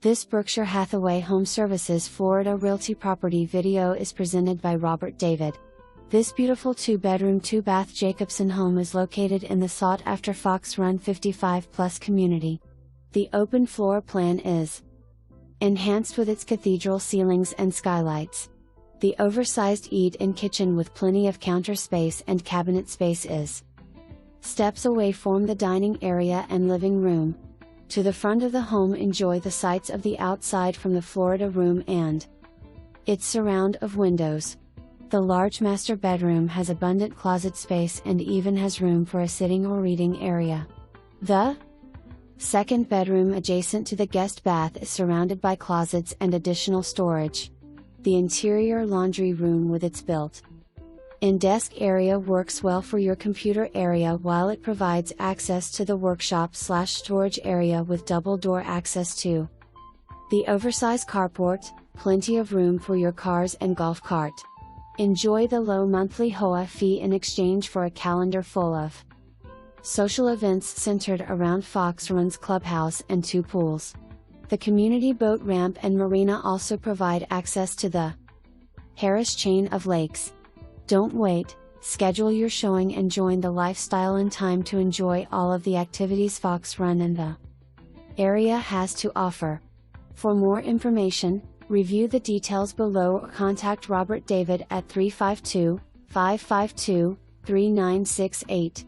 This Berkshire Hathaway HomeServices Florida Realty property video is presented by Robert David. This beautiful 2-bedroom 2-bath Jacobson home is located in the sought-after Fox Run 55+ community. The open floor plan is enhanced with its cathedral ceilings and skylights. The oversized eat-in kitchen with plenty of counter space and cabinet space is steps away from the dining area and living room. To the front of the home, enjoy the sights of the outside from the Florida room and its surround of windows. The large master bedroom has abundant closet space and even has room for a sitting or reading area. The second bedroom adjacent to the guest bath is surrounded by closets and additional storage. The interior laundry room with its built-in desk area works well for your computer area, while it provides access to the workshop/storage area with double door access to the oversized carport, plenty of room for your cars and golf cart. Enjoy the low monthly HOA fee in exchange for a calendar full of social events centered around Fox Run's clubhouse and 2 pools. The community boat ramp and marina also provide access to the Harris chain of lakes. Don't wait, schedule your showing and join the lifestyle in time to enjoy all of the activities Fox Run and the area has to offer. For more information, review the details below or contact Robert David at 352-552-3968.